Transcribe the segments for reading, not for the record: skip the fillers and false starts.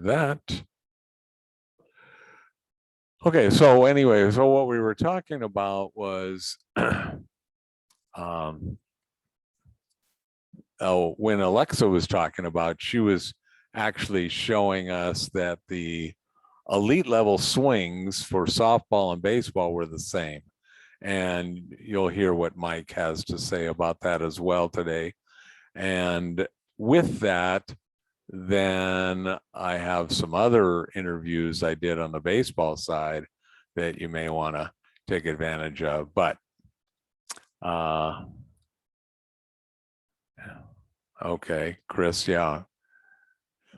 that. Okay, so anyway, so what we were talking about was when Alexa was talking about, she was actually showing us that the elite level swings for softball and baseball were the same. And you'll hear what Mike has to say about that as well today. And with that, then I have some other interviews I did on the baseball side that you may want to take advantage of. But okay, Chris, yeah.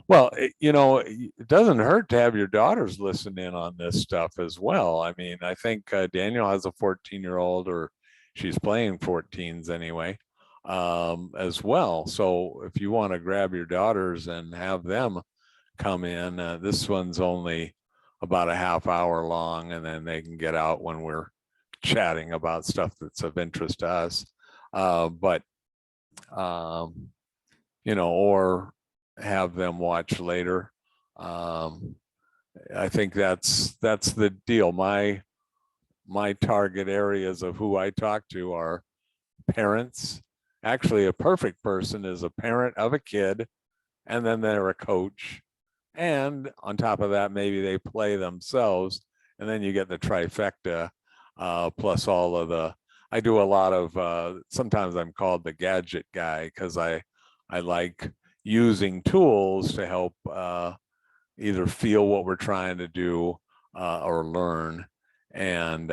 Well, it doesn't hurt to have your daughters listen in on this stuff as well. I mean, I think Daniel has a 14-year-old, or she's playing 14s anyway, as well. So if you want to grab your daughters and have them come in, this one's only about a half hour long, and then they can get out when we're chatting about stuff that's of interest to us. Or have them watch later. I think that's the deal. My target areas of who I talk to are parents. Actually, a perfect person is a parent of a kid, and then they're a coach. And on top of that, maybe they play themselves, and then you get the trifecta, plus all of the, I do a lot of, sometimes I'm called the gadget guy because I like using tools to help either feel what we're trying to do or learn. And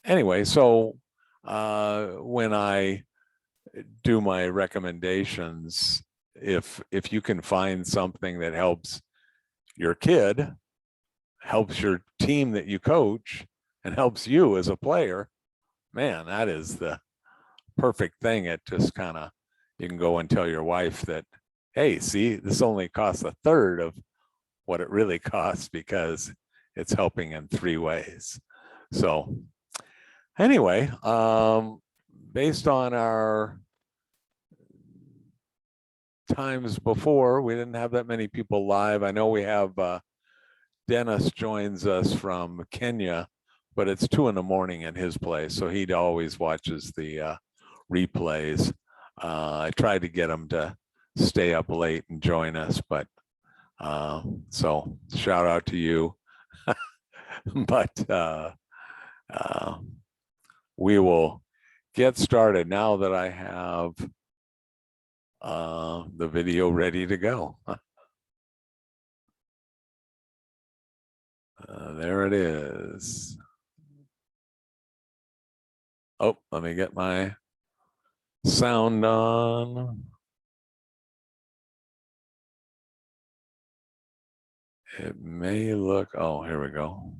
anyway, so when I do my recommendations, if you can find something that helps your kid, helps your team that you coach, and helps you as a player, man, that is the perfect thing. It just kind of, you can go and tell your wife that, hey, see, this only costs a third of what it really costs because it's helping in 3 ways. So anyway, based on our times before, we didn't have that many people live. I know we have Dennis joins us from Kenya, but it's 2 a.m. at his place, so he always watches the replays. I tried to get him to stay up late and join us, but so shout out to you. But we will get started now that I have the video ready to go. There it is. Oh, let me get my sound on. It may look, oh, here we go.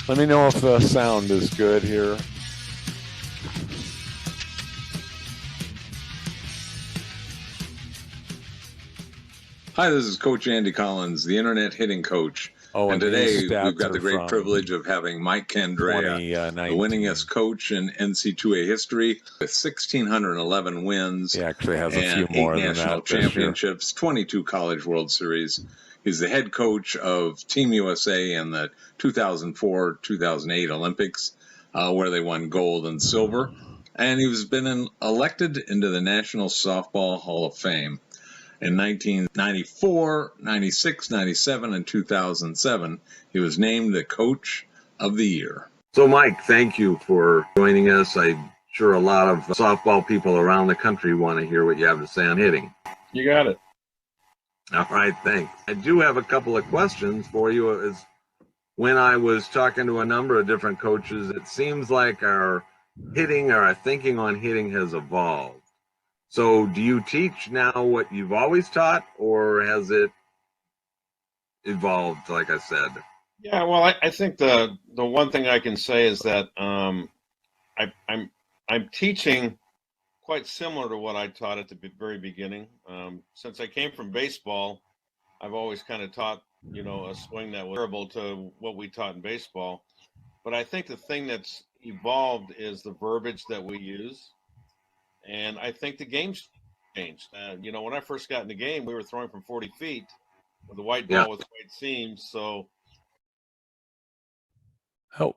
Let me know if the sound is good here. Hi, this is Coach Andy Collins, the Internet Hitting Coach. Oh, and today we've got the great privilege of having Mike Candrea, the winningest coach in NCAA history, with 1,611 wins. He actually has and a few more 8 than national that championships, 22 College World Series. He's the head coach of Team USA in the 2004-2008 Olympics, where they won gold and silver. And he's been elected into the National Softball Hall of Fame. In 1994, 96, 97, and 2007, he was named the Coach of the Year. So, Mike, thank you for joining us. I'm sure a lot of softball people around the country want to hear what you have to say on hitting. You got it. All right, thanks. I do have a couple of questions for you. As when I was talking to a number of different coaches, it seems like our hitting or our thinking on hitting has evolved. So do you teach now what you've always taught, or has it evolved, like I said? Yeah, well, I think the one thing I can say is that I'm teaching quite similar to what I taught at the very beginning. Since I came from baseball, I've always kind of taught, a swing that was comparable to what we taught in baseball. But I think the thing that's evolved is the verbiage that we use. And I think the game's changed. When I first got in the game, we were throwing from 40 feet with a white ball with white seams. So, Oh,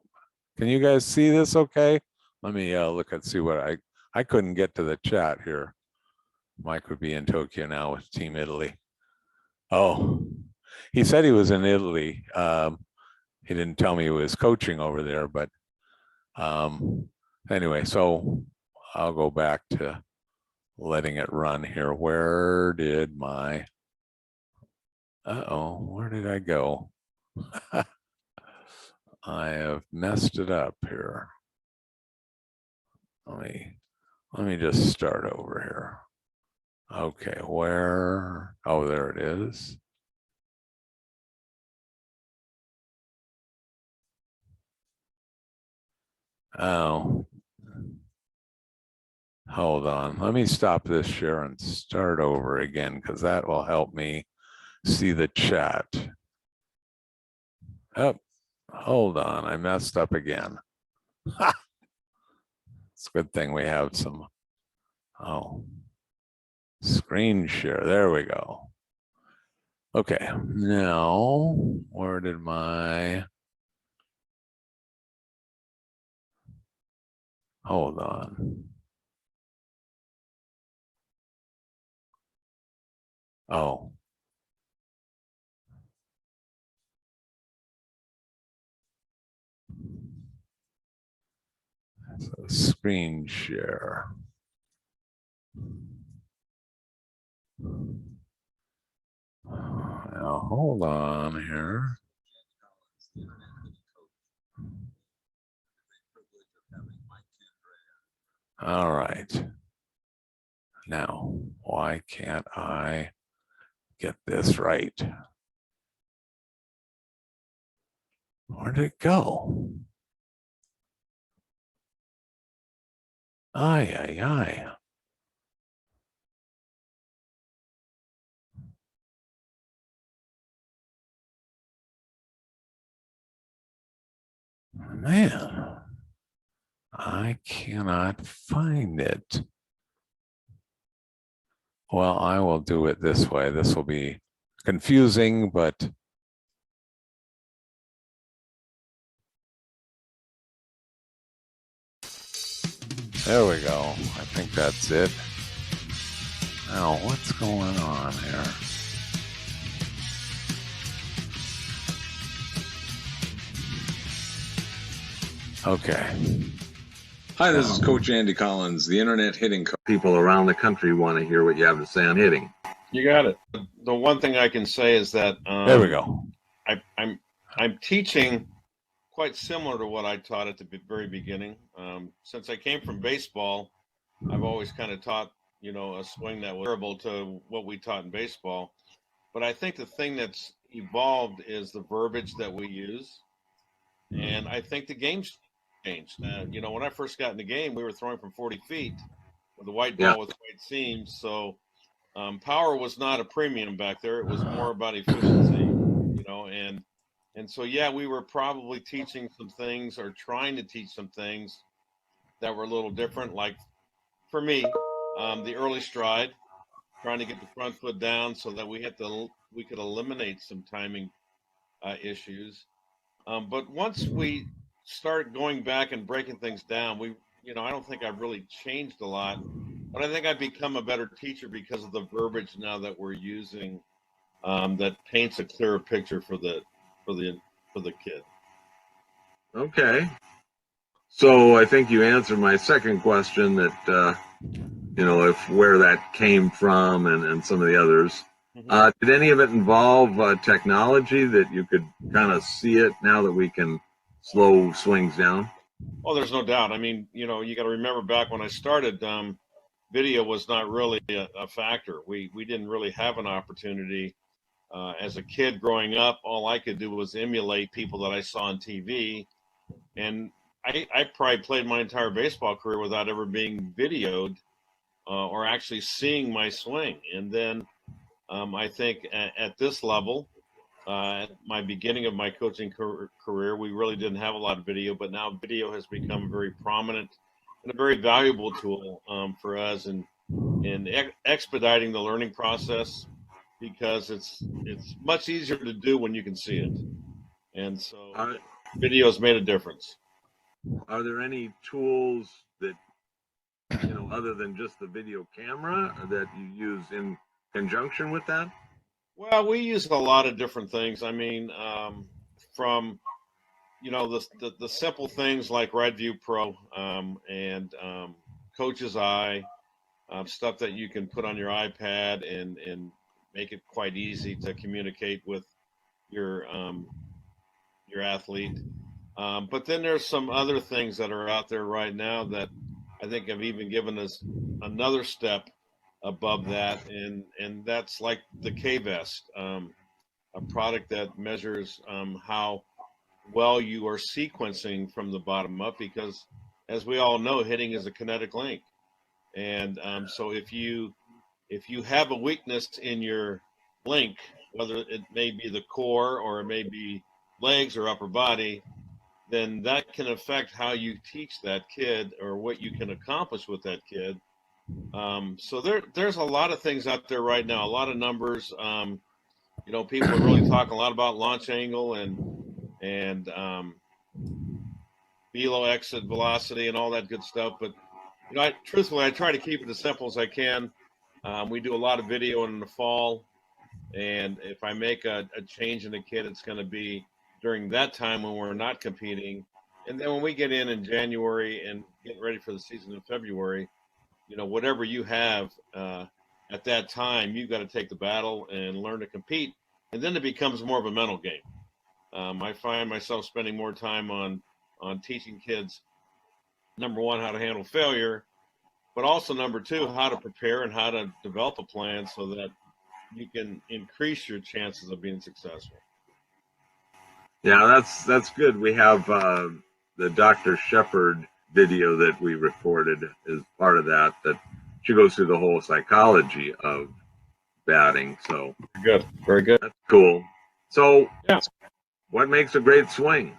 can you guys see this okay? Let me look and see what I couldn't get to the chat here. Mike would be in Tokyo now with Team Italy. Oh, he said he was in Italy. He didn't tell me he was coaching over there, but anyway, so I'll go back to letting it run here. Where did my, where did I go? I have messed it up here. Let me just start over here. Okay, where? Oh, there it is. Oh, hold on. Let me stop this share and start over again, because that will help me see the chat. Oh, hold on. I messed up again. It's a good thing we have some, screen share. There we go. Okay, now where did my, hold on. Oh. So screen share. Now hold on here. All right. Now, why can't I get this right? Where did it go? Ay, ay, ay. Man, I cannot find it. Well, I will do it this way. This will be confusing, but there we go. I think that's it. Now, what's going on here? Okay. Hi, this is Coach Andy Collins, the Internet Hitting Coach. People around the country want to hear what you have to say on hitting. you got it. The one thing I can say is that There we go. I'm teaching quite similar to what I taught at the very beginning. Since I came from baseball, I've always kind of taught, a swing that was comparable to what we taught in baseball. But I think the thing that's evolved is the verbiage that we use. And I think the game's changed. When I first got in the game, we were throwing from 40 feet with a white ball with white seams. So power was not a premium back there. It was more about efficiency, and so, yeah, we were probably teaching some things or trying to teach some things that were a little different. Like for me, the early stride, trying to get the front foot down so that we could eliminate some timing issues. But once we start going back and breaking things down, I don't think I've really changed a lot, but I think I've become a better teacher because of the verbiage now that we're using that paints a clearer picture for the kid. Okay. So I think you answered my second question that, if where that came from and some of the others. Did any of it involve technology that you could kind of see it now that we can slow swings down? Oh, there's no doubt. I mean, you got to remember back when I started, video was not really a factor. We didn't really have an opportunity. As a kid growing up, all I could do was emulate people that I saw on TV. And I probably played my entire baseball career without ever being videoed or actually seeing my swing. And then I think at this level, At my beginning of my coaching career, we really didn't have a lot of video, but now video has become very prominent and a very valuable tool for us in expediting the learning process, because it's much easier to do when you can see it. And so video has made a difference. Are there any tools that, other than just the video camera, that you use in conjunction with that? Well, we use a lot of different things. I mean, from the simple things like Right View Pro and Coach's Eye, stuff that you can put on your iPad and make it quite easy to communicate with your athlete. But then there's some other things that are out there right now that I think have even given us another step above that, and that's like the K-Vest, a product that measures how well you are sequencing from the bottom up, because as we all know, hitting is a kinetic link. And so if you have a weakness in your link, whether it may be the core or it may be legs or upper body, then that can affect how you teach that kid or what you can accomplish with that kid. So there's a lot of things out there right now, a lot of numbers. People are really talking a lot about launch angle and velo exit velocity and all that good stuff. But truthfully, I try to keep it as simple as I can. We do a lot of video in the fall, and if I make a change in a kid, it's going to be during that time when we're not competing. And then when we get in January and get ready for the season in February, whatever you have at that time, you've got to take the battle and learn to compete. And then it becomes more of a mental game. I find myself spending more time on teaching kids, number one, how to handle failure, but also number two, how to prepare and how to develop a plan so that you can increase your chances of being successful. Yeah, that's good. We have the Dr. Shepard video that we recorded as part of that she goes through the whole psychology of batting. So good, very good. That's cool. So yeah, what makes a great swing?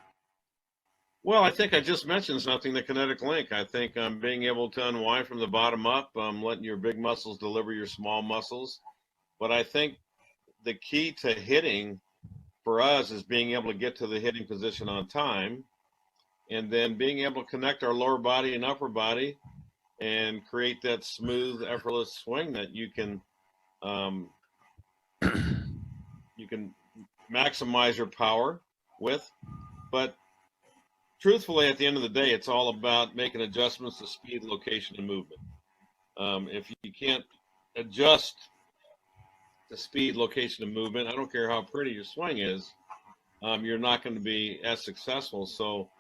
Well, I think I just mentioned something, the kinetic link. I think being able to unwind from the bottom up, letting your big muscles deliver your small muscles. But I think the key to hitting for us is being able to get to the hitting position on time, and then being able to connect our lower body and upper body and create that smooth, effortless swing that you can maximize your power with. But truthfully, at the end of the day, it's all about making adjustments to speed, location, and movement. If you can't adjust to speed, location, and movement, I don't care how pretty your swing is, you're not going to be as successful. So,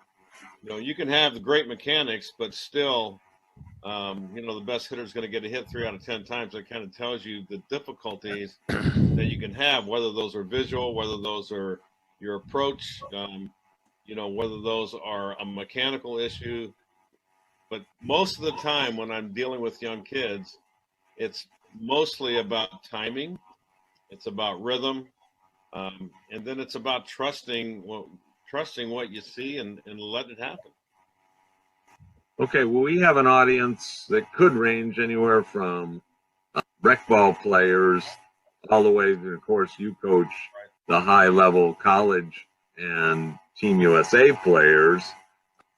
you can have the great mechanics, but still, the best hitter is going to get a hit 3 out of 10 times. That kind of tells you the difficulties that you can have, whether those are visual, whether those are your approach, whether those are a mechanical issue. But most of the time when I'm dealing with young kids, it's mostly about timing. It's about rhythm. And then it's about trusting what you see and let it happen. Okay, well, we have an audience that could range anywhere from rec ball players all the way to, of course, you coach the high-level college and Team USA players.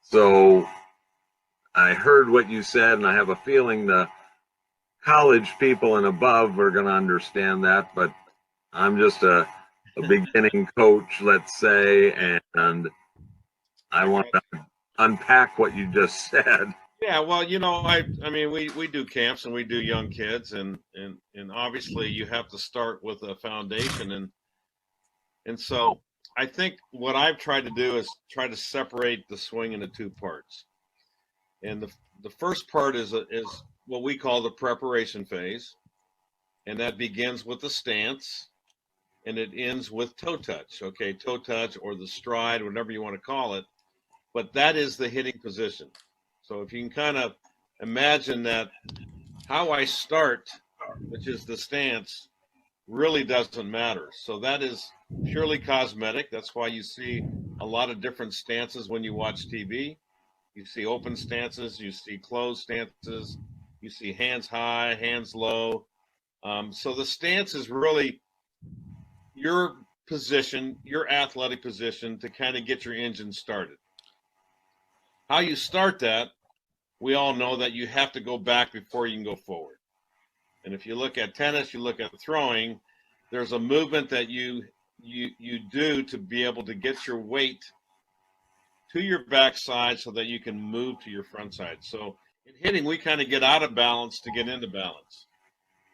So I heard what you said, and I have a feeling the college people and above are going to understand that, but I'm just a beginning coach, let's say, and I want to unpack what you just said. Yeah, well, I mean, we do camps and we do young kids, and obviously you have to start with a foundation, and so I think what I've tried to do is try to separate the swing into two parts. And the first part is what we call the preparation phase, and that begins with the stance, and it ends with toe touch. Okay, toe touch or the stride, whatever you want to call it, but that is the hitting position. So if you can kind of imagine that how I start, which is the stance, really doesn't matter. So that is purely cosmetic. That's why you see a lot of different stances when you watch TV. You see open stances, you see closed stances, you see hands high, hands low. So the stance is really your position, your athletic position to kind of get your engine started. How you start that, we all know that you have to go back before you can go forward. And if you look at tennis, you look at throwing, there's a movement that you do to be able to get your weight to your backside so that you can move to your front side. So in hitting, we kind of get out of balance to get into balance.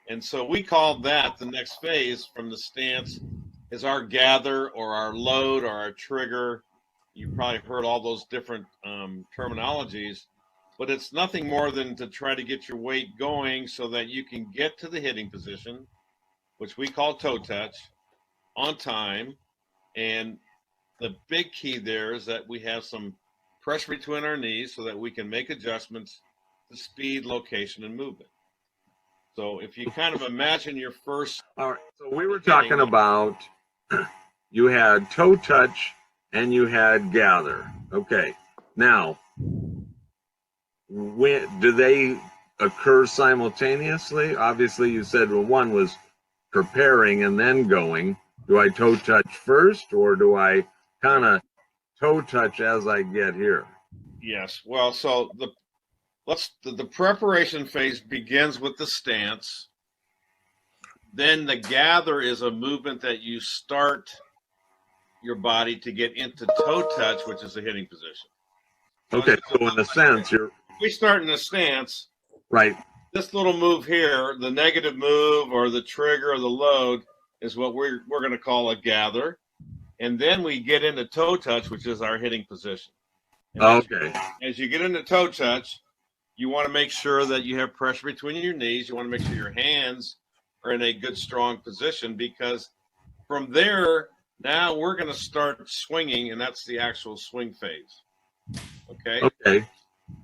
And so we call that the next phase from the stance is our gather or our load or our trigger. You probably heard all those different terminologies, but it's nothing more than to try to get your weight going so that you can get to the hitting position, which we call toe touch, on time. And the big key there is that we have some pressure between our knees so that we can make adjustments to speed, location, and movement. So if you kind of imagine your first. All right. So we were talking about you had toe touch and you had gather. Okay. Now, when do they occur simultaneously? Obviously, you said well, one was preparing and then going. Do I toe touch first, or do I kind of toe touch as I get here? Yes. Well, so the preparation phase begins with the stance. Then the gather is a movement that you start your body to get into toe touch, which is the hitting position. Okay, so in a sense, we start in a stance. Right. This little move here, the negative move or the trigger or the load, is what we're going to call a gather. And then we get into toe touch, which is our hitting position. And okay. As you get into toe touch, you want to make sure that you have pressure between your knees. You want to make sure your hands are in a good, strong position, because from there, now we're going to start swinging, and that's the actual swing phase. Okay? Okay.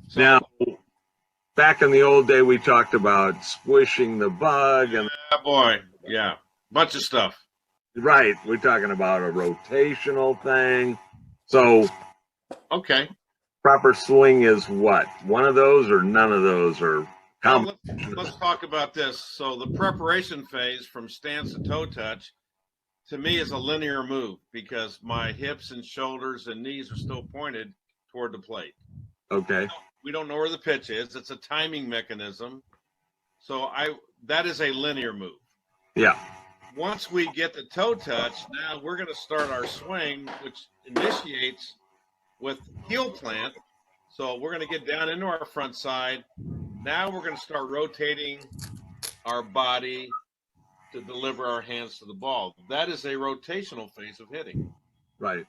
So, now, back in the old day, we talked about squishing the bug. And yeah, bunch of stuff. Right. We're talking about a rotational thing. So, okay. Proper swing is what? One of those or none of those? Or well, let's talk about this. So the preparation phase from stance to toe touch, to me, is a linear move because my hips and shoulders and knees are still pointed toward the plate. Okay. We don't know where the pitch is. It's a timing mechanism. So that is a linear move. Yeah. Once we get the toe touch, now we're going to start our swing, which initiates with heel plant. So we're going to get down into our front side. Now we're going to start rotating our body to deliver our hands to the ball. That is a rotational phase of hitting. Right.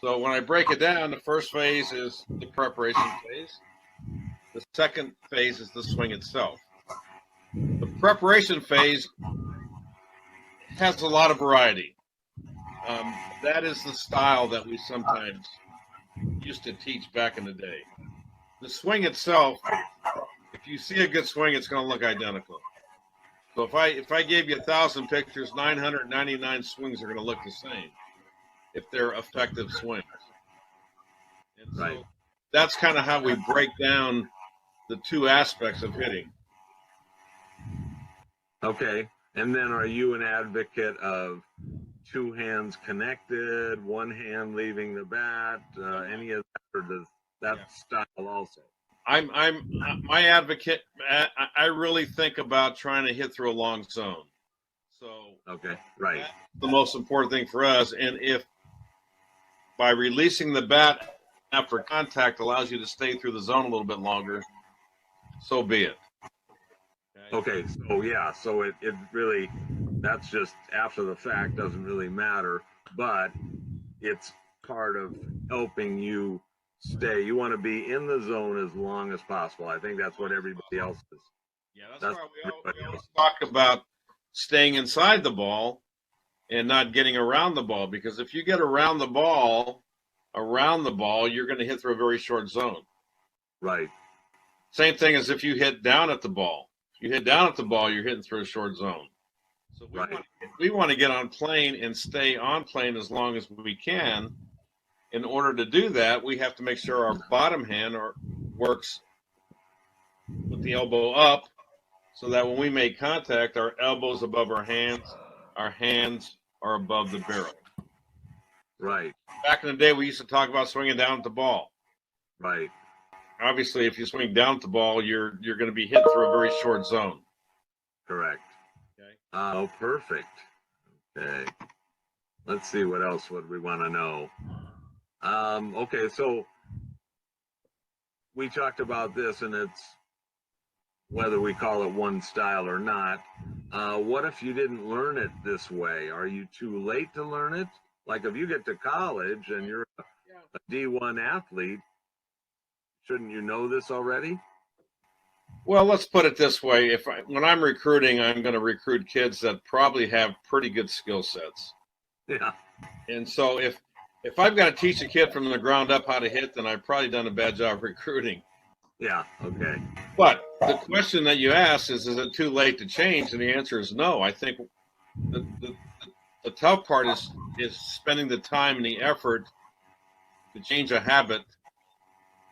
So when I break it down, the first phase is the preparation phase. The second phase is the swing itself. The preparation phase has a lot of variety. That is the style that we sometimes used to teach back in the day. The swing itself, if you see a good swing, it's going to look identical. So if I gave you 1,000 pictures, 999 swings are going to look the same if they're effective swings. And so right. That's kind of how we break down the two aspects of hitting. Okay. And then are you an advocate of two hands connected, one hand leaving the bat, any of that, or does that style also? I'm my advocate. I really think about trying to hit through a long zone. So okay, right. That's the most important thing for us. And if by releasing the bat after contact allows you to stay through the zone a little bit longer, so be it. Okay, so yeah, so it really, that's just after the fact, doesn't really matter, but it's part of helping you stay. You want to be in the zone as long as possible. I think that's what everybody else is. Yeah, that's why we always talk about staying inside the ball and not getting around the ball, because if you get around the ball, you're going to hit through a very short zone. Right. Same thing as if you hit down at the ball. If you hit down at the ball, you're hitting through a short zone. So Right. we want to get on plane and stay on plane as long as we can. In order to do that, we have to make sure our bottom hand works with the elbow up, so that when we make contact, our elbows above our hands are above the barrel. Right. Back in the day, we used to talk about swinging down at the ball. Right. Obviously, if you swing down at the ball, you're going to be hit through a very short zone. Correct. Okay. Oh, perfect. Okay. Let's see, what else would we want to know? Okay, so we talked about this, and it's whether we call it one style or not. What if you didn't learn it this way? Are you too late to learn it? Like if you get to college and you're a D1 athlete, shouldn't you know this already? Well, let's put it this way: when I'm recruiting, I'm going to recruit kids that probably have pretty good skill sets. Yeah. And so if I've got to teach a kid from the ground up how to hit, then I've probably done a bad job recruiting. Yeah. Okay. But the question that you asked is it too late to change? And the answer is no. I think the tough part is spending the time and the effort to change a habit,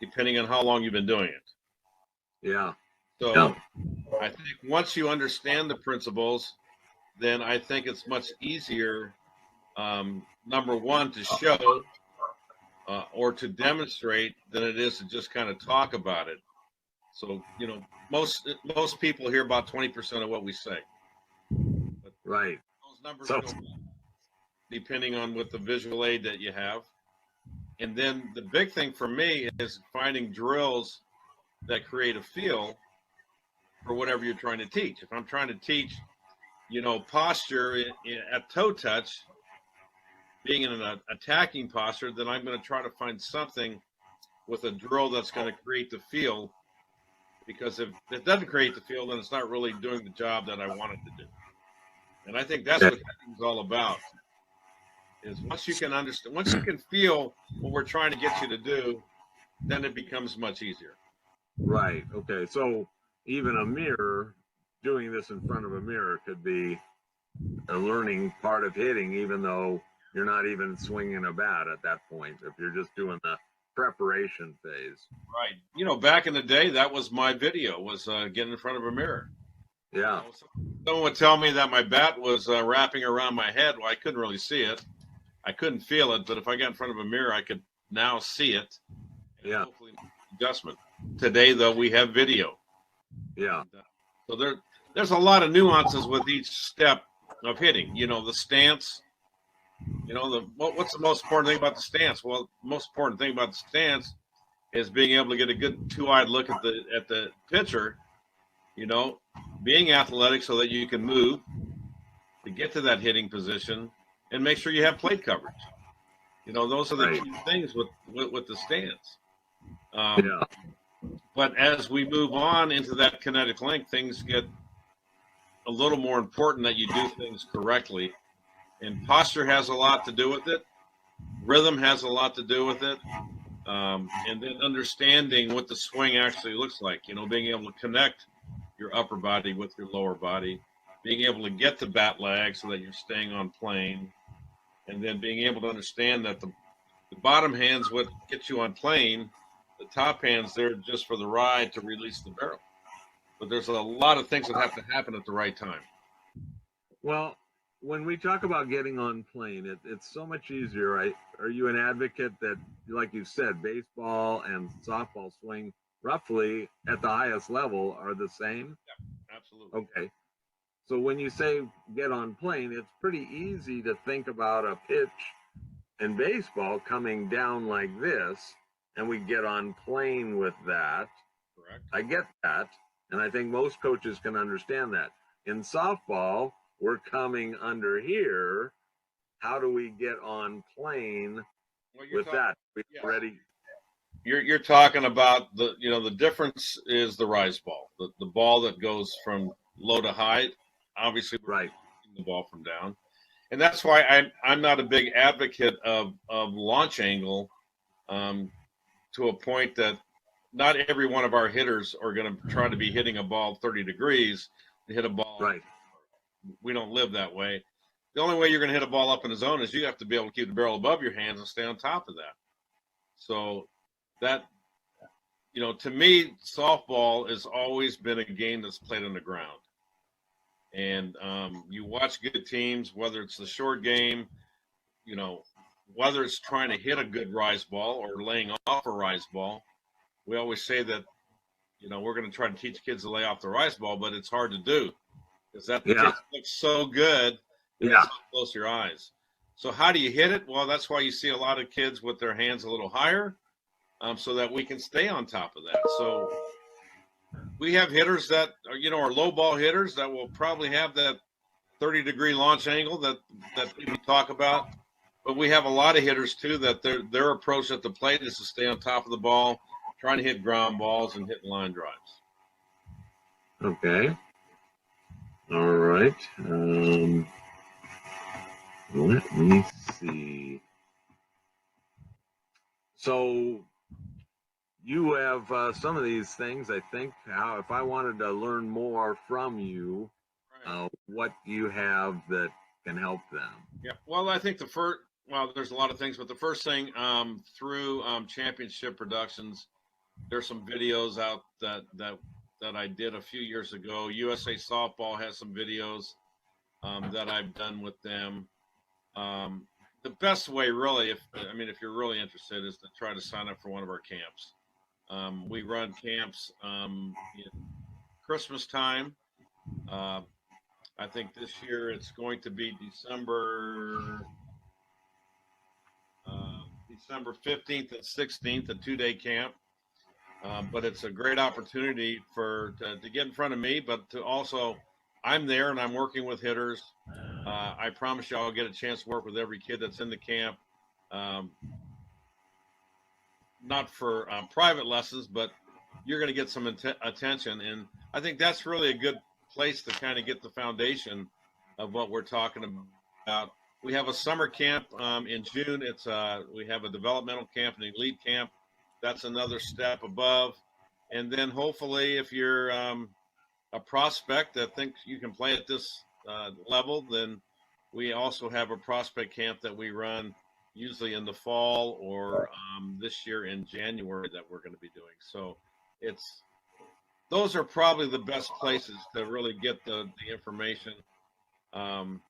depending on how long you've been doing it. Yeah. So Yeah. I think once you understand the principles, then I think it's much easier, number one, to show or to demonstrate than it is to just kind of talk about it. So, most people hear about 20% of what we say. But Right. those numbers So, go up depending on what the visual aid that you have. And then the big thing for me is finding drills that create a feel for whatever you're trying to teach. If I'm trying to teach, posture at toe touch, being in an attacking posture, then I'm going to try to find something with a drill that's going to create the feel. Because if it doesn't create the feel, then it's not really doing the job that I want it to do. And I think that's what it's all about. Is once you can understand, once you can feel what we're trying to get you to do, then it becomes much easier. Right. Okay. So even a mirror, doing this in front of a mirror could be a learning part of hitting, even though you're not even swinging a bat at that point, if you're just doing the preparation phase. Right. Back in the day, that was my video, was getting in front of a mirror. Yeah. Someone would tell me that my bat was wrapping around my head. Well, I couldn't really see it. I couldn't feel it, but if I got in front of a mirror, I could now see it. Yeah. Hopefully, adjustment. Today, though, we have video. Yeah. So there's a lot of nuances with each step of hitting. The stance. What's the most important thing about the stance? Well, the most important thing about the stance is being able to get a good two-eyed look at the pitcher. Being athletic so that you can move to get to that hitting position and make sure you have plate coverage. Those are the key things with the stance. Yeah. But as we move on into that kinetic link, things get a little more important that you do things correctly. And posture has a lot to do with it. Rhythm has a lot to do with it. And then understanding what the swing actually looks like, being able to connect your upper body with your lower body, being able to get the bat lag so that you're staying on plane, and then being able to understand that the bottom hand's what gets you on plane, the top hand's there just for the ride to release the barrel. But there's a lot of things that have to happen at the right time. Well, when we talk about getting on plane, it's so much easier, right? Are you an advocate that, like you said, baseball and softball swing roughly at the highest level are the same? Yeah, absolutely. Okay. So when you say get on plane, it's pretty easy to think about a pitch in baseball coming down like this, and we get on plane with that. Correct. I get that. And I think most coaches can understand that. In softball, we're coming under here. How do we get on plane with that? We already. You're talking about the difference is the rise ball, the ball that goes from low to high. Obviously, we're the ball from down, and that's why I'm not a big advocate of launch angle, to a point that not every one of our hitters are going to try to be hitting a ball 30 degrees to hit a ball. Right. we don't live that way. The only way you're going to hit a ball up in the zone is you have to be able to keep the barrel above your hands and stay on top of that. So that, to me, softball has always been a game that's played on the ground. And you watch good teams, whether it's the short game, whether it's trying to hit a good rise ball or laying off a rise ball. We always say that, we're going to try to teach kids to lay off the rise ball, but it's hard to do because that pitch looks so good. And it's so close to your eyes. So how do you hit it? Well, that's why you see a lot of kids with their hands a little higher, so that we can stay on top of that. So we have hitters that are low ball hitters that will probably have that 30-degree launch angle that people talk about. But we have a lot of hitters too that their approach at the plate is to stay on top of the ball, trying to hit ground balls and hit line drives. Okay. All right. Let me see. So you have some of these things, I think. If I wanted to learn more from you, what you have that can help them? Yeah. Well, I think there's a lot of things, but the first thing, through Championship Productions, there's some videos out that I did a few years ago. USA Softball has some videos that I've done with them. The best way, really, if you're really interested, is to try to sign up for one of our camps. We run camps in Christmas time. I think this year it's going to be December 15th and 16th, a 2-day camp. But it's a great opportunity to get in front of me, but to also, I'm there and I'm working with hitters. I promise you I'll get a chance to work with every kid that's in the camp. Not for private lessons, but you're going to get some attention. And I think that's really a good place to kind of get the foundation of what we're talking about. We have a summer camp in June. We have a developmental camp, an elite camp. That's another step above. And then hopefully if you're a prospect that thinks you can play at this level, then we also have a prospect camp that we run usually in the fall or this year in January that we're going to be doing. So those are probably the best places to really get the information. I'm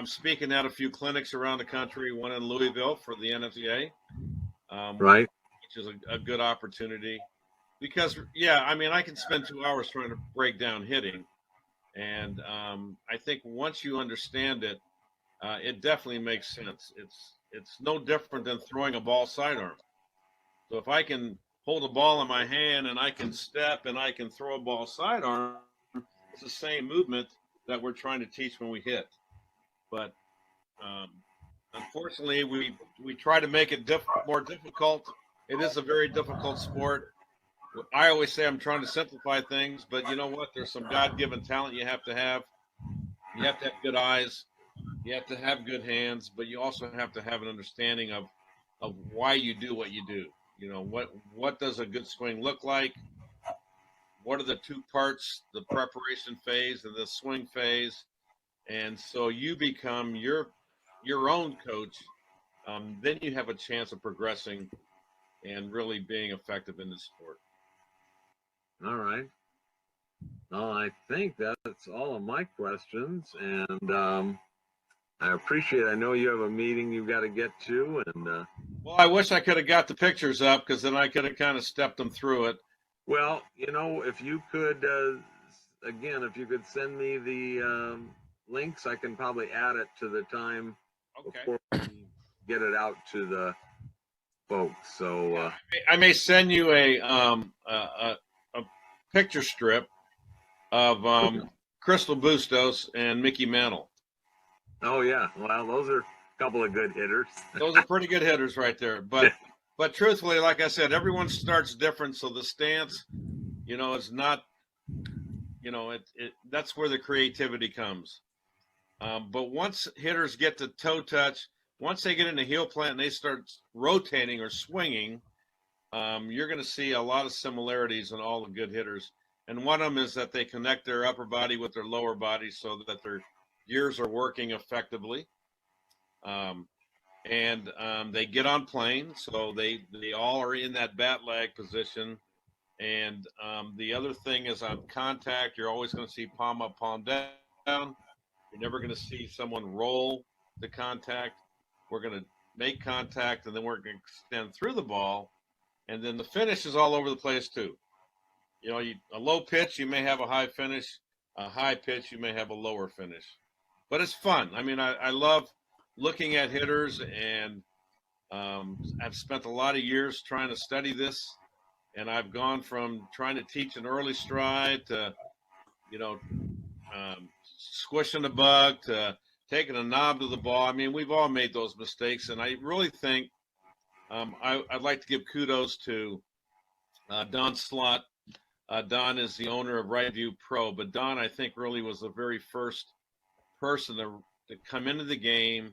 speaking at a few clinics around the country, one in Louisville for the NCAA, right, which is a good opportunity because, I can spend 2 hours trying to break down hitting. And I think once you understand it, it definitely makes sense. It's no different than throwing a ball sidearm. So if I can hold a ball in my hand and I can step and I can throw a ball sidearm, it's the same movement that we're trying to teach when we hit. But unfortunately, we try to make it more difficult. It is a very difficult sport. I always say I'm trying to simplify things, but you know what? There's some God-given talent you have to have. You have to have good eyes. You have to have good hands, but you also have to have an understanding of why you do what you do. What does a good swing look like? What are the two parts, the preparation phase and the swing phase? And so you become your own coach. Then you have a chance of progressing and really being effective in the sport. All right. Well, I think that's all of my questions, and I appreciate it. I know you have a meeting you've got to get to, and well, I wish I could have got the pictures up because then I could have kind of stepped them through it. Well, if you could, again, if you could send me the links, I can probably add it to the time before we get it out to the folks. So I may send you a picture strip of Crystal Bustos and Mickey Mantle. Oh yeah, well, those are a couple of good hitters. Those are pretty good hitters right there. But truthfully, like I said, everyone starts different. So the stance, it's not, that's where the creativity comes. But once hitters get to toe touch, once they get into heel plant and they start rotating or swinging, you're going to see a lot of similarities in all the good hitters. And one of them is that they connect their upper body with their lower body so that their gears are working effectively. They get on plane, so they all are in that bat lag position. And the other thing is on contact, you're always going to see palm up, palm down. You're never going to see someone roll the contact. We're going to make contact, and then we're going to extend through the ball. And then the finish is all over the place too. You know, a low pitch, you may have a high finish. A high pitch, you may have a lower finish. But it's fun. I mean, I love looking at hitters, and I've spent a lot of years trying to study this. And I've gone from trying to teach an early stride to, squishing a bug to taking a knob to the ball. I mean, we've all made those mistakes. And I really think I'd like to give kudos to Don Slott. Don is the owner of Right View Pro, but Don, I think, really was the very first person to come into the game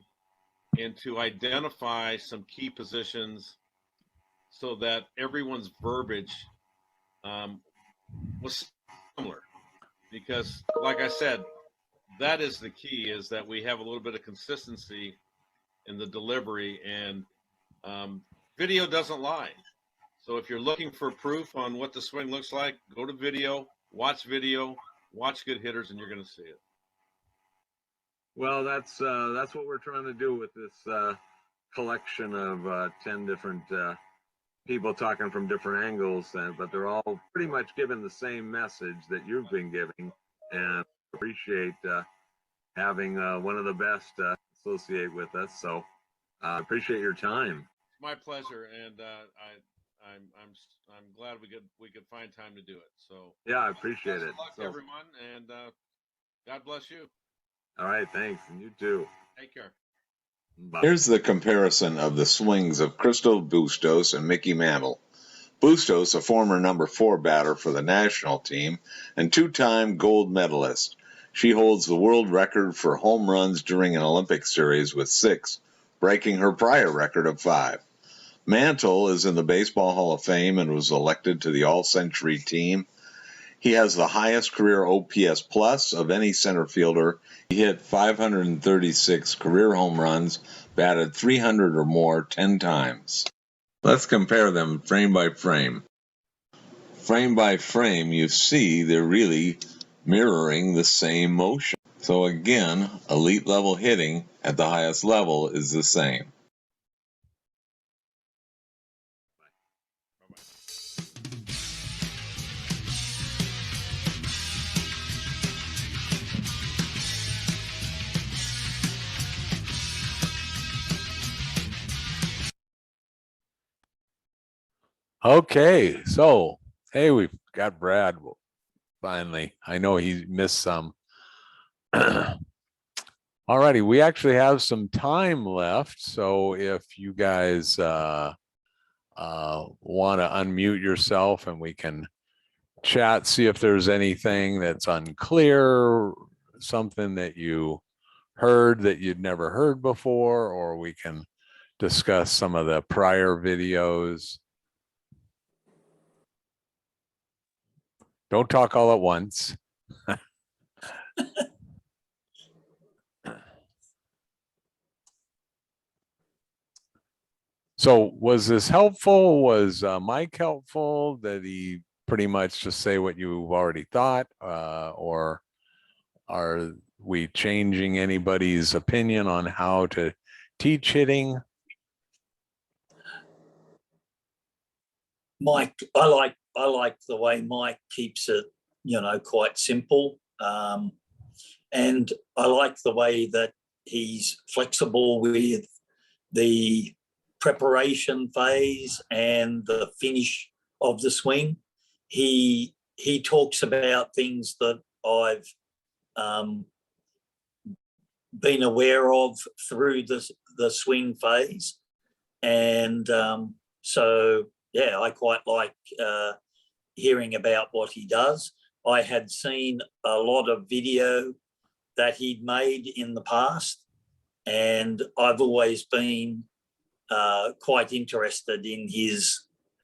and to identify some key positions so that everyone's verbiage was similar. Because, like I said, that is the key, is that we have a little bit of consistency in the delivery, and video doesn't lie. So if you're looking for proof on what the swing looks like, go to video, watch good hitters, and you're going to see it. Well, that's what we're trying to do with this collection of 10 different people talking from different angles, but they're all pretty much giving the same message that you've been giving, and appreciate having one of the best associate with us. So appreciate your time. My pleasure, and I'm glad we could find time to do it. So yeah, I appreciate it. Good luck to everyone, and God bless you. All right, thanks, and you too. Take care. Bye. Here's the comparison of the swings of Crystal Bustos and Mickey Mantle. Bustos, a former number 4 batter for the national team and 2-time gold medalist. She holds the world record for home runs during an Olympic series with 6, breaking her prior record of 5. Mantle is in the Baseball Hall of Fame and was elected to the All-Century team. He has the highest career OPS plus of any center fielder. He hit 536 career home runs, batted 300 or more 10 times. Let's compare them frame by frame. Frame by frame, you see they're really mirroring the same motion. So again, elite level hitting at the highest level is the same. Okay, so hey, we've got Brad finally. I know he missed some. Alrighty, we actually have some time left, so if you guys want to unmute yourself and we can chat, see if there's anything that's unclear, something that you heard that you'd never heard before, or we can discuss some of the prior videos. Don't talk all at once. So was this helpful? Was Mike helpful? Did he pretty much just say what you've already thought? Or are we changing anybody's opinion on how to teach hitting? Mike, I like the way Mike keeps it, quite simple. And I like the way that he's flexible with the preparation phase and the finish of the swing. He talks about things that I've been aware of through the swing phase. And so, yeah, I quite like hearing about what he does. I had seen a lot of video that he'd made in the past, and I've always been quite interested in his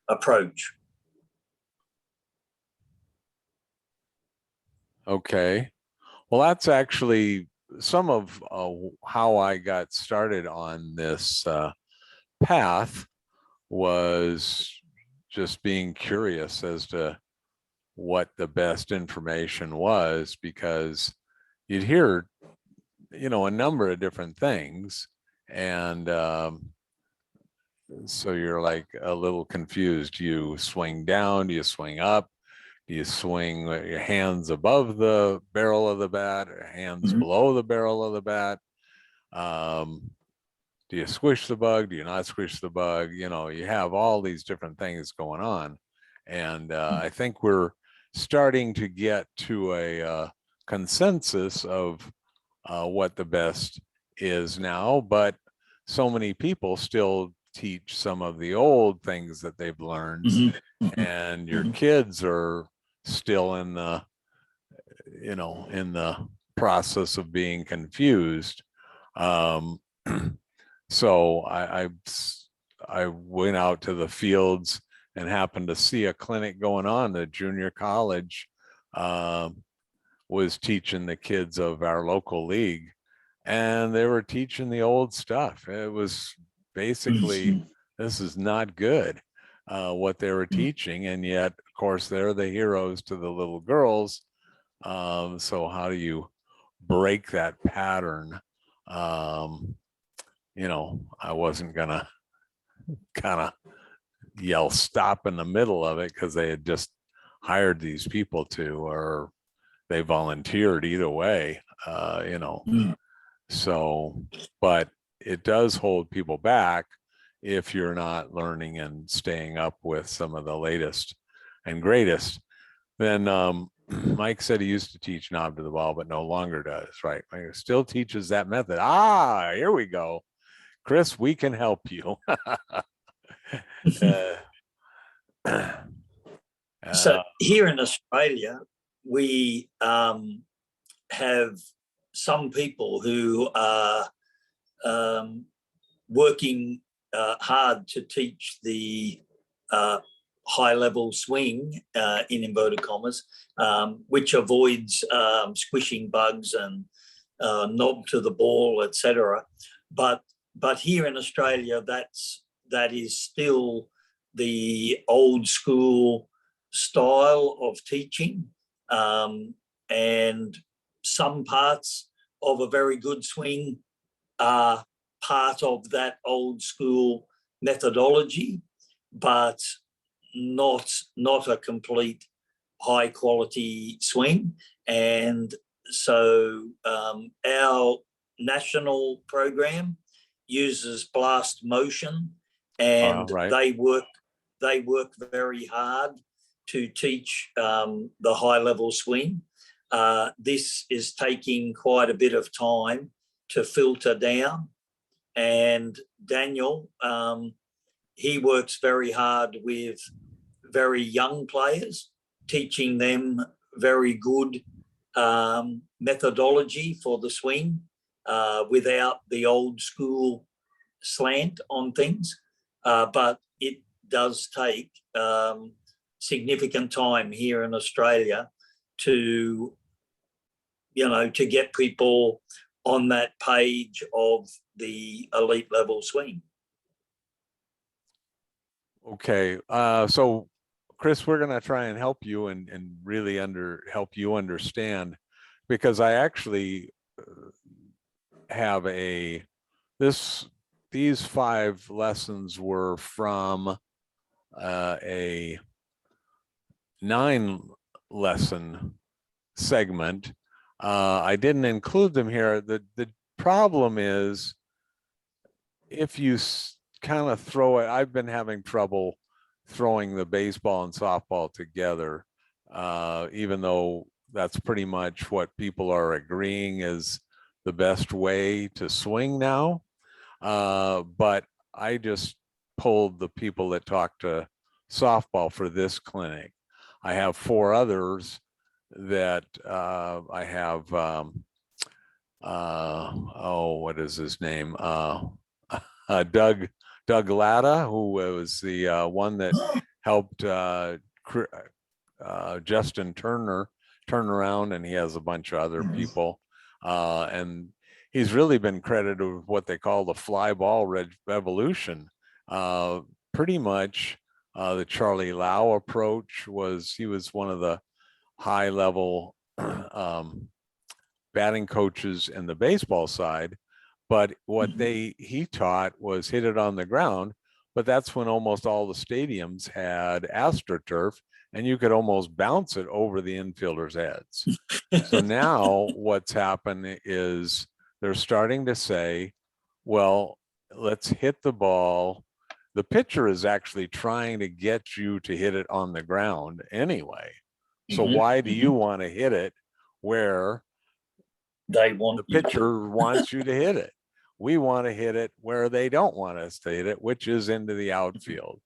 approach. Okay. Well, that's actually some of how I got started on this path, was just being curious as to what the best information was, because you'd hear, a number of different things. And so you're like a little confused. Do you swing down? Do you swing up? Do you swing your hands above the barrel of the bat, or hands below the barrel of the bat? Do you squish the bug? Do you not squish the bug? You have all these different things going on. And I think we're starting to get to a consensus of what the best is now, but so many people still teach some of the old things that they've learned, and your kids are still in the process of being confused. So I went out to the fields and happened to see a clinic going on. The junior college was teaching the kids of our local league, and they were teaching the old stuff. It was basically, this is not good, what they were teaching. And yet, of course, they're the heroes to the little girls. So how do you break that pattern? I wasn't gonna kind of yell stop in the middle of it, because they had just hired these people to, or they volunteered, either way, so, but it does hold people back if you're not learning and staying up with some of the latest and greatest. Then Mike said he used to teach knob to the ball, but no longer does, right? He still teaches that method. Here we go. Chris, we can help you. So here in Australia, we have some people who are working hard to teach the high level swing, in inverted commas, which avoids squishing bugs and knob to the ball, etc. But here in Australia, that is still the old school style of teaching, and some parts of a very good swing are part of that old school methodology, but not a complete high quality swing. And so our national program uses blast motion, and right. they work very hard to teach the high level swing. This is taking quite a bit of time to filter down, and Daniel, he works very hard with very young players, teaching them very good methodology for the swing, without the old school slant on things. But it does take significant time here in Australia to get people on that page of the elite level swing. Okay. So Chris, we're going to try and help you and really help you understand, because I actually have these 5 lessons were from a 9 lesson segment. I didn't include them here. The problem is, if you kind of throw it, I've been having trouble throwing the baseball and softball together, even though that's pretty much what people are agreeing is the best way to swing now. But I just pulled the people that talk to softball for this clinic. I have 4 others that I have, what is his name? Doug Latta, who was the one that helped Justin Turner turnaround, and he has a bunch of other people. And he's really been credited with what they call the fly ball revolution. Pretty much the Charlie Lau approach he was one of the high level batting coaches in the baseball side. But what he taught was hit it on the ground. But that's when almost all the stadiums had AstroTurf, and you could almost bounce it over the infielders' heads. So now what's happened is they're starting to say, well, let's hit the ball. The pitcher is actually trying to get you to hit it on the ground anyway. So why do you want to hit it where the pitcher wants you to hit it? We want to hit it where they don't want us to hit it, which is into the outfield.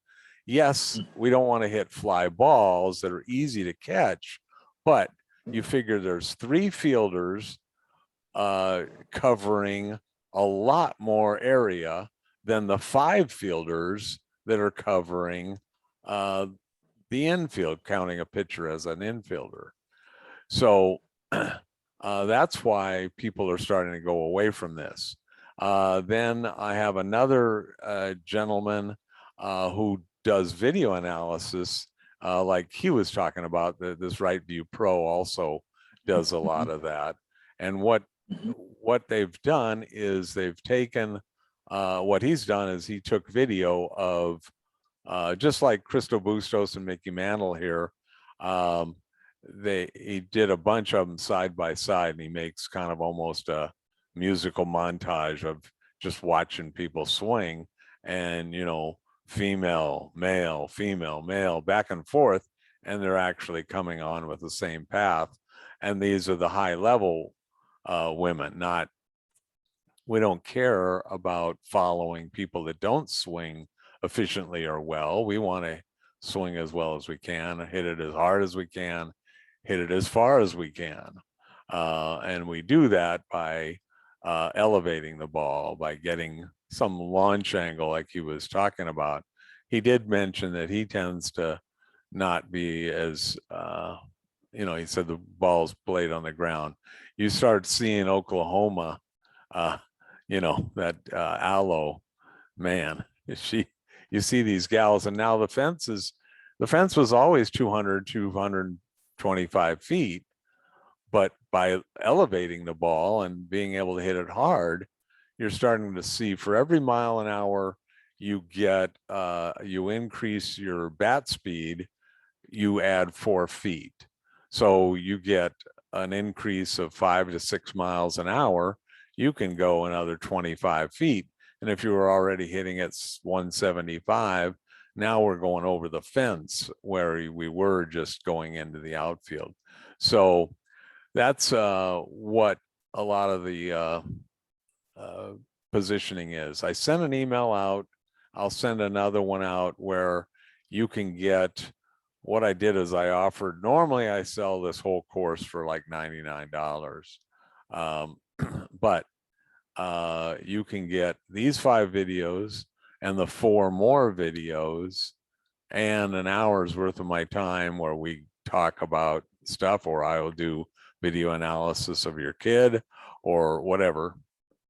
Yes, we don't want to hit fly balls that are easy to catch, but you figure there's 3 fielders covering a lot more area than the 5 fielders that are covering the infield, counting a pitcher as an infielder. So that's why people are starting to go away from this. Then I have another gentleman who does video analysis, like he was talking about. This Right View Pro also does a lot of that. And what they've done is they've taken what he's done is he took video of just like Christo Bustos and Mickey Mantle here. He did a bunch of them side by side, and he makes kind of almost a musical montage of just watching people swing, and female, male, back and forth, and they're actually coming on with the same path. And these are the high level women. We don't care about following people that don't swing efficiently or well. We want to swing as well as we can, hit it as hard as we can, hit it as far as we can. And we do that by elevating the ball, by getting some launch angle like he was talking about. He did mention that he tends to not be as, he said the ball's played on the ground. You start seeing Oklahoma, that Aloe, man, you see these gals, and now the fence was always 225 feet. But by elevating the ball and being able to hit it hard, you're starting to see for every mile an hour you get, you increase your bat speed, you add 4 feet. So you get an increase of 5 to 6 miles an hour, you can go another 25 feet. And if you were already hitting at 175, now we're going over the fence where we were just going into the outfield. So that's what a lot of the positioning is. I sent an email out. I'll send another one out where you can get, what I did is I offered, normally I sell this whole course for like $99. But you can get these 5 videos and the 4 more videos and an hour's worth of my time where we talk about stuff, or I will do video analysis of your kid or whatever.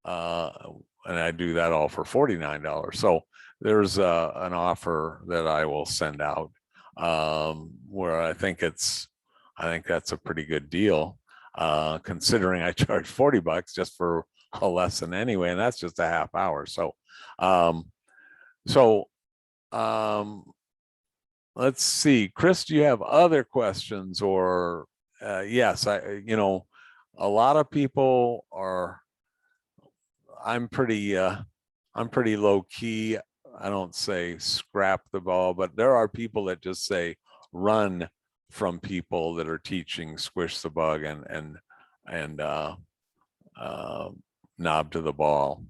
And I do that all for $49. So there's an offer that I will send out where I think that's a pretty good deal, considering I charge $40 just for a lesson anyway, and that's just a half hour. So let's see, Chris, do you have other questions? Or yes, a lot of people are, I'm pretty low key. I don't say scrap the ball, but there are people that just say run from people that are teaching squish the bug and knob to the ball.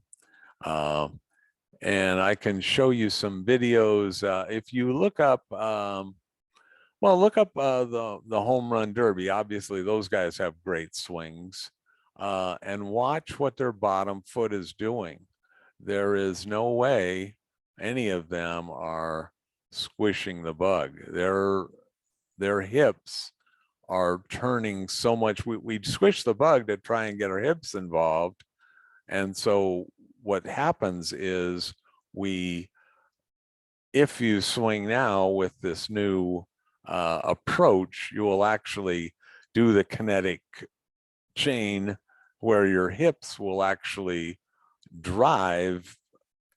And I can show you some videos. If you look up, look up the home run derby. Obviously, those guys have great swings, and watch what their bottom foot is doing. There is no way any of them are squishing the bug. Their hips are turning so much. We squish the bug to try and get our hips involved. And so what happens is if you swing now with this new approach, you will actually do the kinetic chain where your hips will actually drive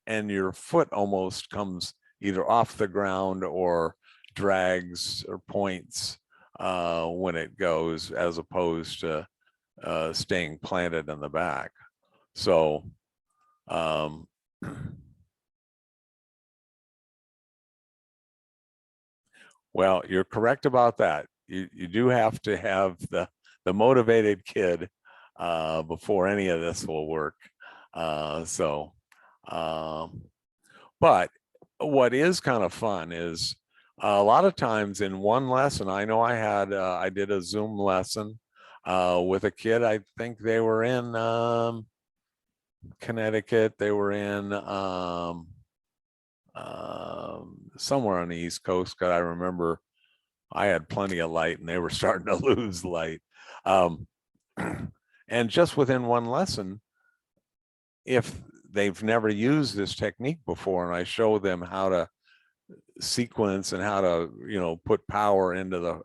and your foot almost comes either off the ground or drags or points when it goes, as opposed to staying planted in the back. So well, you're correct about that. You do have to have the motivated kid before any of this will work. But what is kind of fun is a lot of times in one lesson, I know I did a Zoom lesson with a kid. I think they were in Connecticut. They were in somewhere on the East Coast, because I remember I had plenty of light and they were starting to lose light. And just within one lesson, if they've never used this technique before, and I show them how to sequence and how to, you know, put power into the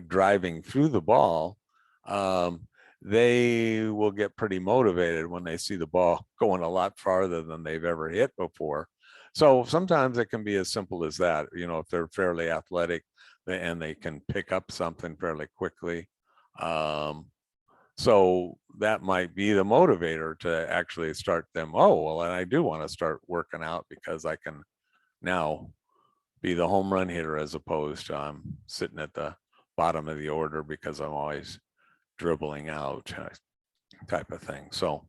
driving through the ball, they will get pretty motivated when they see the ball going a lot farther than they've ever hit before. So sometimes it can be as simple as that, you know, if they're fairly athletic and they can pick up something fairly quickly. So that might be the motivator to actually start them. Oh, well, and I do want to start working out because I can now be the home run hitter, as opposed to I'm sitting at the bottom of the order because I'm always dribbling out, type of thing. So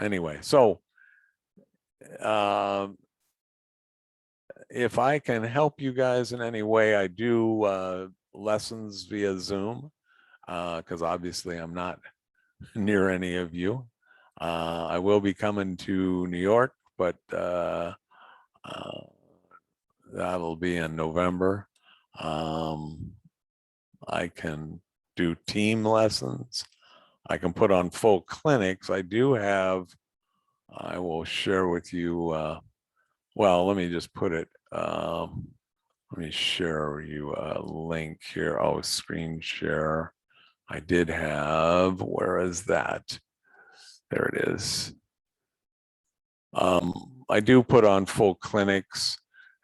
anyway, so if I can help you guys in any way, I do lessons via Zoom, because obviously I'm not near any of you. I will be coming to New York, but that'll be in November. I can do team lessons. I can put on full clinics. I will share with you, well, let me just put it, let me share you a link here. Oh, screen share. I did have, where is that? There it is. I do put on full clinics,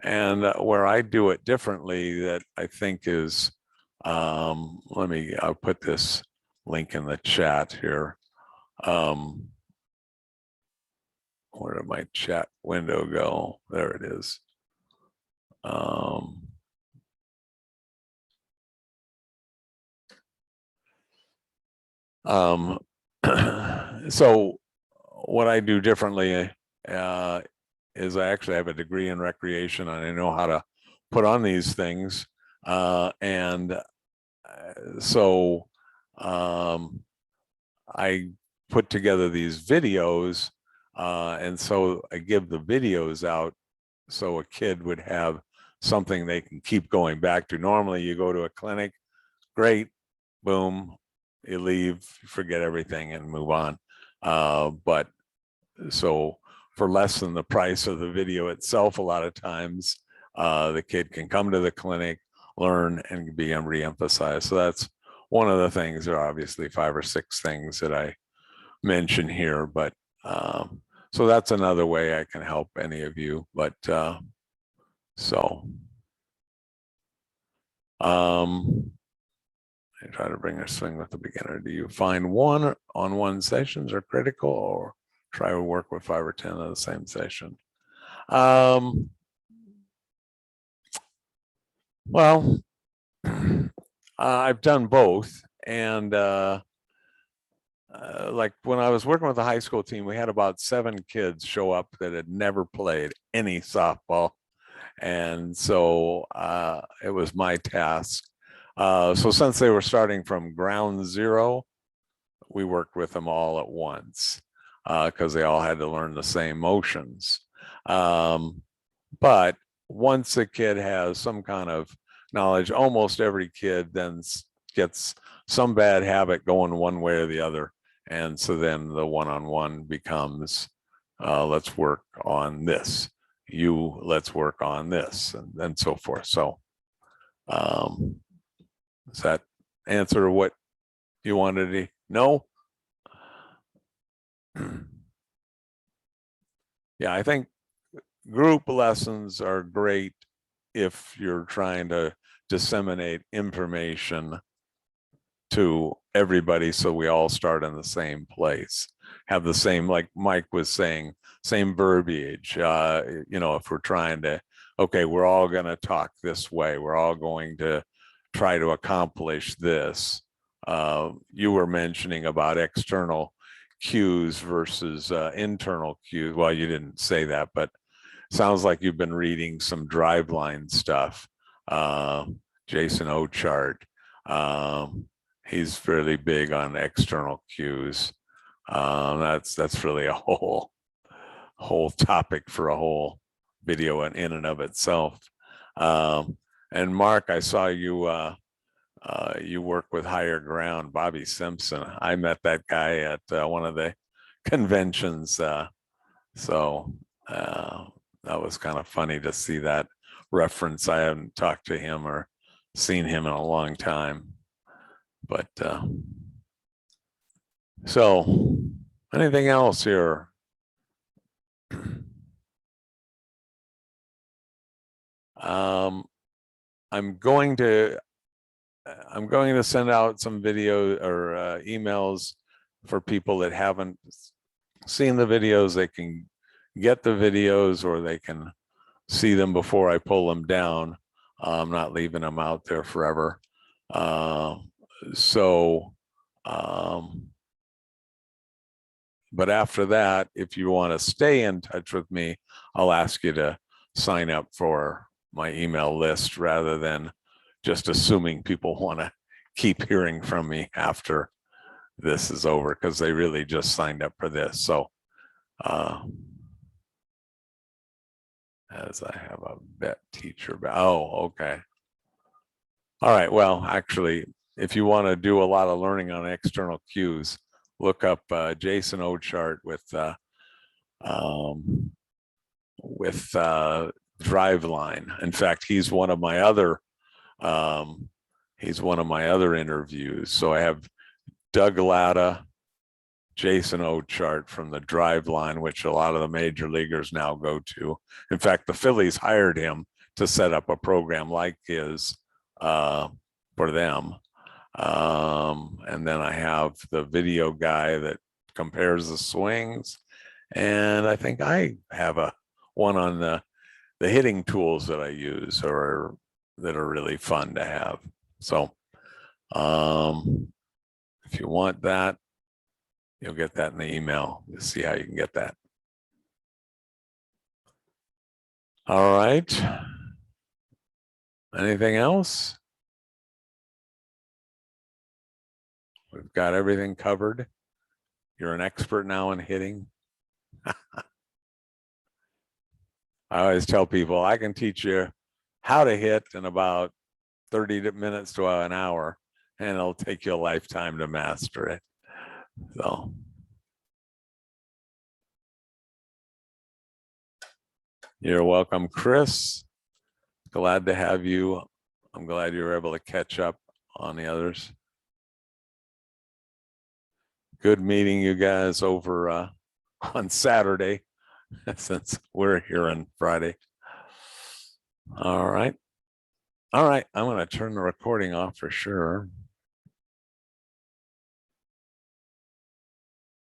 and where I do it differently that I think is, I'll put this link in the chat here. Where did my chat window go? There it is. So what I do differently is I actually have a degree in recreation, and I know how to put on these things. So I put together these videos, and so I give the videos out so a kid would have something they can keep going back to. Normally you go to a clinic, great, boom, you leave, forget everything and move on. But so for less than the price of the video itself, a lot of times the kid can come to the clinic, learn, and be re-emphasized. So that's one of the things. There are obviously 5 or 6 things that I mention here, but so that's another way I can help any of you. But I try to bring a swing with the beginner. Do you find one-on-one sessions are critical, or try to work with 5 or 10 of the same session? Well, I've done both, and like when I was working with the high school team, we had about 7 kids show up that had never played any softball, and so it was my task. So since they were starting from ground zero, we worked with them all at once because they all had to learn the same motions. But once a kid has some kind of knowledge, almost every kid then gets some bad habit going one way or the other. And so then the one-on-one becomes, let's work on this. Let's work on this, and so forth. So does that answer what you wanted to know? Yeah, I think group lessons are great if you're trying to disseminate information to everybody so we all start in the same place, have the same, like Mike was saying, same verbiage. You know, if we're trying to, okay, we're all going to talk this way, we're all going to try to accomplish this. You were mentioning about external cues versus internal cues. Well, you didn't say that, but sounds like you've been reading some Driveline stuff. Jason Ochart, he's really big on external cues. That's really a whole topic for a whole video in and of itself. And Mark, I saw you you work with Higher Ground, Bobby Simpson. I met that guy at one of the conventions. So that was kind of funny to see that reference. I haven't talked to him or seen him in a long time. But so anything else here? I'm going to send out some video or emails for people that haven't seen the videos. They can get the videos, or they can see them before I pull them down. I'm not leaving them out there forever. But after that, if you want to stay in touch with me, I'll ask you to sign up for my email list rather than just assuming people want to keep hearing from me after this is over, because they really just signed up for this. So as I have a vet teacher, oh, okay. All right, well, actually, if you want to do a lot of learning on external cues, look up Jason Ochart with Driveline. In fact, he's one of my other interviews. So I have Doug Latta, Jason Ochart from the Driveline, which a lot of the major leaguers now go to. In fact, the Phillies hired him to set up a program like his for them. And then I have the video guy that compares the swings. And I think I have one on the hitting tools that I use, or that are really fun to have. So if you want that, you'll get that in the email. You'll see how you can get that. All right. Anything else? We've got everything covered. You're an expert now in hitting. I always tell people I can teach you how to hit in about 30 minutes to an hour, and it'll take you a lifetime to master it. So you're welcome, Chris. Glad to have you. I'm glad you were able to catch up on the others. Good meeting you guys over on Saturday, since we're here on Friday. All right. I'm going to turn the recording off for sure.